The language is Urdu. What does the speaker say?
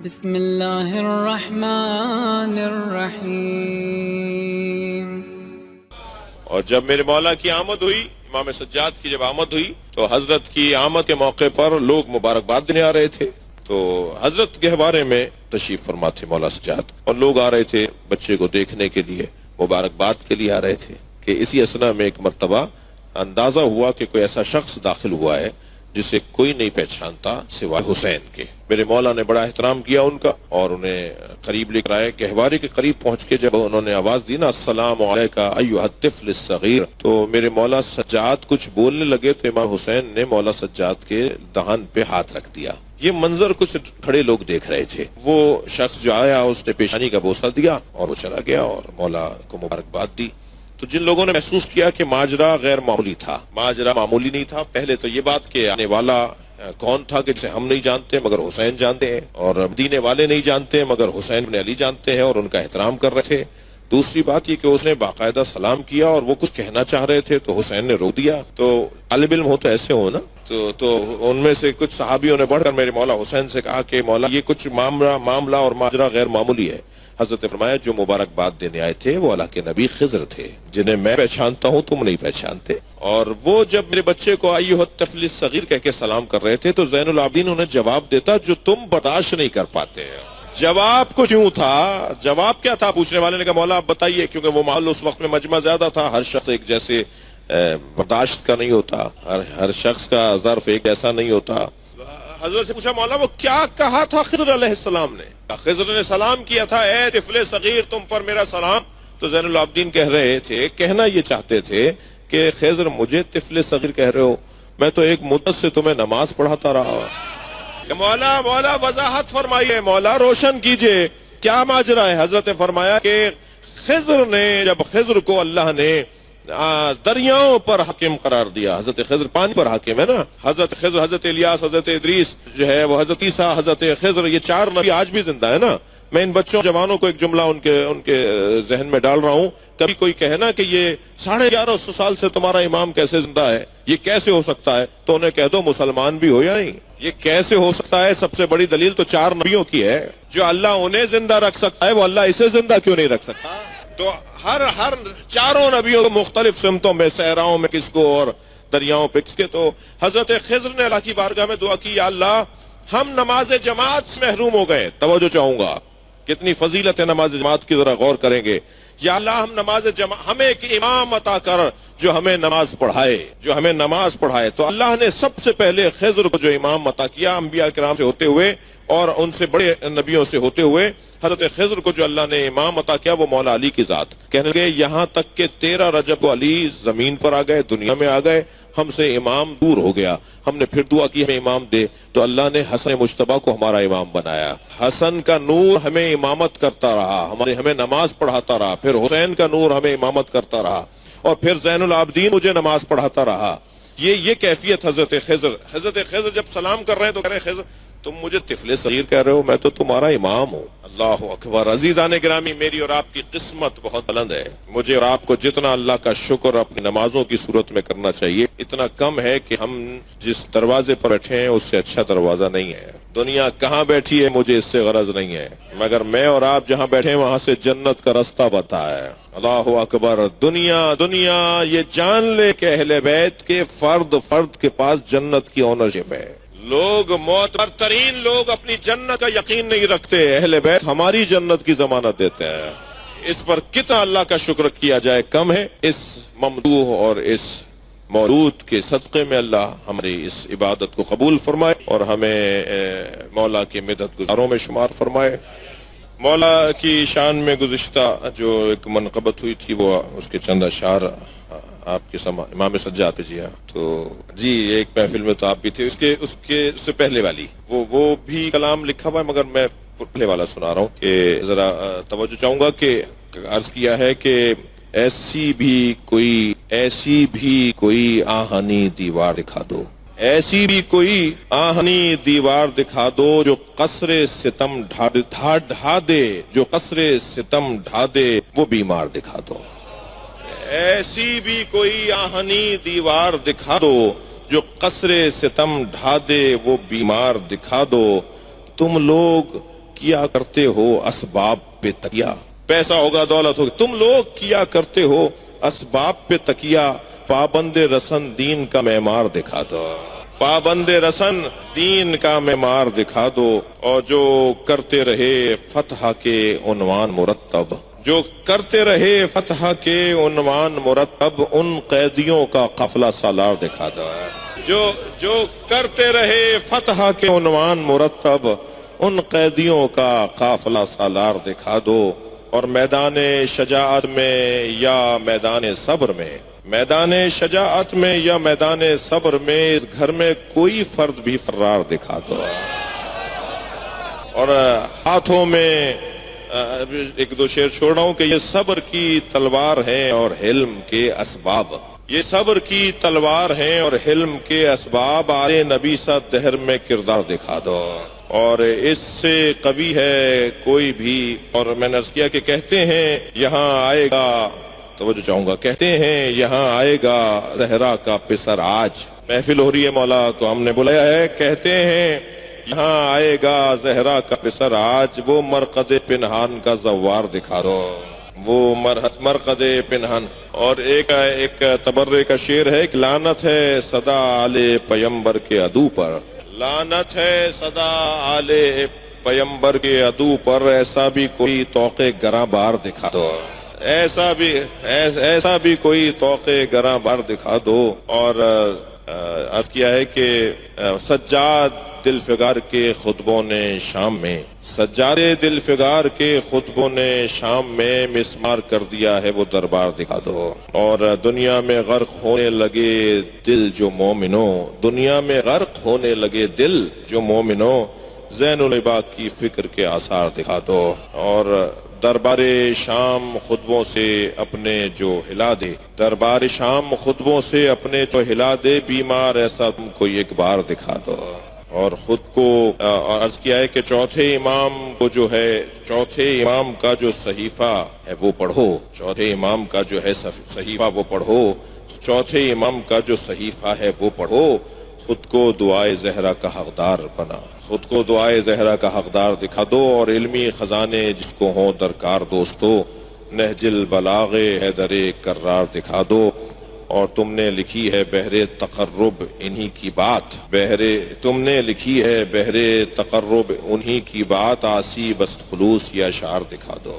بسم اللہ الرحمن الرحیم۔ اور جب میرے مولا کی آمد ہوئی، امام سجاد کی جب آمد ہوئی تو حضرت کی آمد کے موقع پر لوگ مبارکباد دینے آ رہے تھے، تو حضرت گہوارے میں تشریف فرما تھے مولا سجاد، اور لوگ آ رہے تھے بچے کو دیکھنے کے لیے، مبارکباد کے لیے آ رہے تھے کہ اسی اثنا میں ایک مرتبہ اندازہ ہوا کہ کوئی ایسا شخص داخل ہوا ہے جسے کوئی نہیں پہچانتا سوائے حسین کے۔ میرے مولا نے بڑا احترام کیا ان کا اور انہیں قریب لے کر آئے۔ گہوارے کے قریب پہنچ کے جب انہوں نے آواز دی نا السلام علیکہ ایھا الطفل الصغیر، تو میرے مولا سجاد کچھ بولنے لگے تو امام حسین نے مولا سجاد کے دہن پہ ہاتھ رکھ دیا۔ یہ منظر کچھ کھڑے لوگ دیکھ رہے تھے۔ وہ شخص جو آیا اس نے پیشانی کا بوسہ دیا اور وہ چلا گیا اور مولا کو مبارکباد دی۔ تو جن لوگوں نے محسوس کیا کہ ماجرا غیر معمولی تھا، ماجرا معمولی نہیں تھا، پہلے تو یہ بات کہ آنے والا کون تھا کہ جسے ہم نہیں جانتے مگر حسین جانتے ہیں، اور مدینے والے نہیں جانتے مگر حسین بن علی جانتے ہیں اور ان کا احترام کر رہے تھے۔ دوسری بات یہ کہ اس نے باقاعدہ سلام کیا اور وہ کچھ کہنا چاہ رہے تھے تو حسین نے روک دیا۔ تو طالب علم ہو تو ایسے ہو نا، تو ان میں سے کچھ صحابیوں نے بڑھ کر میرے مولا حسین سے کہا کہ مولا یہ کچھ معاملہ اور ماجرا غیر معمولی ہے۔ حضرت نے فرمایا جو مبارکباد دینے آئے تھے وہ اللہ کے نبی خضر تھے، جنہیں میں پہچانتا ہوں تم نہیں پہچانتے۔ اور وہ جب میرے بچے کو ایھا الطفل الصغیر کہہ کے سلام کر رہے تھے تو زین العابدین انہیں جواب دیتا جو تم برداشت نہیں کر پاتے۔ جواب کچھ یوں تھا، جواب کیا تھا؟ پوچھنے والے نے کہا مولا آپ بتائیے، کیونکہ وہ محل اس وقت میں مجمع زیادہ تھا، ہر شخص ایک جیسے برداشت کا نہیں ہوتا، ہر شخص کا ظرف ایک ایسا نہیں ہوتا۔ حضرت سے پوچھا مولا وہ کیا کہا تھا خضر علیہ السلام نے؟ خضر نے سلام کیا تھا اے طفل صغیر تم پر میرا سلام۔ تو زین العابدین کہہ رہے تھے، کہنا یہ چاہتے تھے کہ خضر مجھے طفل صغیر کہہ رہے ہو، میں تو ایک مدت سے تمہیں نماز پڑھاتا رہا ہوں۔ مولا وضاحت فرمائیے، مولا روشن کیجئے کیا ماجرا ہے؟ حضرت نے فرمایا کہ خضر نے جب خضر کو اللہ نے دریاؤں پر حاکم قرار دیا، حضرت خضر پانی پر حاکم ہے نا، حضرت خضر، حضرت الیاس، حضرت ادریس جو ہے وہ، حضرت عیسیٰ، حضرت خضر، یہ چار نبی آج بھی زندہ ہے نا۔ میں ان بچوں جوانوں کو ایک جملہ ان کے ذہن میں ڈال رہا ہوں، کبھی کوئی کہے نا کہ یہ 1150 سال سے تمہارا امام کیسے زندہ ہے، یہ کیسے ہو سکتا ہے، تو انہیں کہہ دو مسلمان بھی ہو یا نہیں، یہ کیسے ہو سکتا ہے؟ سب سے بڑی دلیل تو چار نبیوں کی ہے۔ جو اللہ انہیں زندہ رکھ سکتا ہے وہ اللہ اسے زندہ کیوں نہیں رکھ سکتا؟ تو ہر چاروں نبیوں کو مختلف سمتوں میں، صحراؤں میں کس کو اور دریاؤں پہ کس کے۔ تو حضرت خضر نے اللہ کی بارگاہ میں دعا کی، یا اللہ ہم نماز جماعت سے محروم ہو گئے۔ توجہ چاہوں گا، کتنی فضیلت ہے نماز جماعت کی، ذرا غور کریں گے۔ یا اللہ ہمیں ایک امام عطا کر جو ہمیں نماز پڑھائے۔ تو اللہ نے سب سے پہلے خضر کو جو امام عطا کیا، انبیاء کرام سے ہوتے ہوئے اور ان سے بڑے نبیوں سے ہوتے ہوئے، حضرت خضر کو جو اللہ نے امام عطا کیا وہ مولا علی کی ذات۔ کہنے لگے یہاں تک کہ 13 رجب کو علی زمین پر آ گئے، دنیا میں آ گئے، ہم سے امام دور ہو گیا۔ ہم نے پھر دعا کی ہمیں امام دے، تو اللہ نے حسن مجتبیٰ کو ہمارا امام بنایا۔ حسن کا نور ہمیں امامت کرتا رہا، ہمیں نماز پڑھاتا رہا، پھر حسین کا نور ہمیں امامت کرتا رہا، اور پھر زین العابدین مجھے نماز پڑھاتا رہا۔ یہ کیفیت حضرت خضر۔ حضرت خضر جب سلام کر رہے ہیں تو کہہ رہے ہیں خضر تم مجھے طفل صغیر کہہ رہے ہو، میں تو تمہارا امام ہوں۔ اللہ اکبر۔ عزیزان گرامی، میری اور آپ کی قسمت بہت بلند ہے۔ مجھے اور آپ کو جتنا اللہ کا شکر اپنی نمازوں کی صورت میں کرنا چاہیے اتنا کم ہے کہ ہم جس دروازے پر بیٹھے ہیں اس سے اچھا دروازہ نہیں ہے۔ دنیا کہاں بیٹھی ہے مجھے اس سے غرض نہیں ہے، مگر میں اور آپ جہاں بیٹھے ہیں وہاں سے جنت کا رستہ بتا ہے۔ اللہ اکبر۔ دنیا یہ جان لے کہ اہل بیت کے فرد کے پاس جنت کی اونرشپ ہے۔ لوگ معتبر ترین لوگ اپنی جنت کا یقین نہیں رکھتے، اہل بیت ہماری جنت کی ضمانت دیتے ہیں۔ اس پر کتنا اللہ کا شکر کیا جائے کم ہے۔ اس ممدوح اور اس مولود کے صدقے میں اللہ ہماری اس عبادت کو قبول فرمائے اور ہمیں مولا کے مدد گزاروں میں شمار فرمائے۔ مولا کی شان میں گزشتہ جو ایک منقبت ہوئی تھی وہ اس کے چند اشعار آپ کے امام سجاد پہ۔ جی ہاں، تو جی ایک محفل میں تو آپ بھی تھے، اس سے پہلے والی وہ بھی کلام لکھا ہوا ہے، مگر میں پہلے والا سنا رہا ہوں کہ ذرا توجہ چاہوں گا کہ عرض کیا ہے کہ ایسی بھی کوئی آہنی دیوار دکھا دو، ایسی بھی کوئی آہنی دیوار دکھا دو جو قصر ستم ڈھا دے، جو قصر ستم ڈھا دے وہ بیمار دکھا دو۔ ایسی بھی کوئی آہنی دیوار دکھا دو جو قصر ستم ڈھا دے وہ بیمار دکھا دو۔ تم لوگ کیا کرتے ہو اسباب پہ تکیہ، پیسہ ہوگا دولت ہوگی، تم لوگ کیا کرتے ہو اسباب پہ تکیہ، پابند رسن دین کا معمار دکھا دو، پابند رسن دین کا معمار دکھا دو، اور جو کرتے رہے فتح کے عنوان مرتب، جو کرتے رہے فتح کے عنوان مرتب، ان قیدیوں کا قافلہ سالار دکھا دو، جو کرتے رہے فتح کے عنوان مرتب، ان قیدیوں کا قافلہ سالار دکھا دو، اور میدان شجاعت میں یا میدان صبر میں، میدان شجاعت میں یا میدان صبر میں اس گھر میں کوئی فرد بھی فرار دکھا دو، اور ہاتھوں میں ایک دو شعر چھوڑ رہا ہوں کہ یہ صبر کی تلوار ہیں اور حلم کے اسباب، یہ صبر کی تلوار ہیں اور حلم کے اسباب، آلے نبی سا دہر میں کردار دکھا دو، اور اس سے قوی ہے کوئی بھی، اور میں نے عرض کیا کہ کہتے ہیں یہاں آئے گا، توجہ چاہوں گا، کہتے ہیں یہاں آئے گا زہرا کا پسر آج، محفل ہو رہی ہے، مولا کو ہم نے بلایا ہے، کہتے ہیں یہاں آئے گا زہرا کا پسر آج، وہ مرقد پنہان کا زوار دکھا دو، وہ مرقد پنہان۔ اور ایک تبرے کا شعر ہے کہ لعنت ہے صدا آل پیمبر کے عدو پر، لعنت ہے صدا آل پیمبر کے عدو پر، ایسا بھی کوئی توق گراں بار دکھا دو، ایسا بھی کوئی توق گراں بار دکھا دو۔ اور عرض کیا ہے کہ سجاد دل فگار کے خطبوں نے شام میں، سجاد دل فگار کے خطبوں نے شام میں مسمار کر دیا ہے وہ دربار دکھا دو، اور دنیا میں غرق ہونے لگے دل جو مومنوں، دنیا میں غرق ہونے لگے دل جو مومنوں، زین العباد کی فکر کے آثار دکھا دو، اور دربار شام خطبوں سے اپنے جو ہلا دے، دربار شام خطبوں سے اپنے جو ہلا دے، بیمار ایسا تم کو ایک بار دکھا دو، اور خود کو عرض کیا ہے کہ چوتھے امام کو جو ہے، چوتھے امام کا جو صحیفہ ہے وہ پڑھو، چوتھے امام کا جو ہے صحیفہ وہ پڑھو، چوتھے امام کا جو صحیفہ ہے وہ پڑھو، خود کو دعائے زہرا کا حقدار بنا، خود کو دعائے زہرا کا حقدار دکھا دو، اور علمی خزانے جس کو ہوں درکار دوستو، نہج البلاغ حیدر کرار دکھا دو، اور تم نے لکھی ہے بحر تقرب انہی کی بات، تم نے لکھی ہے بحر تقرب انہی کی بات، آسی بس خلوص یا اشعار دکھا دو۔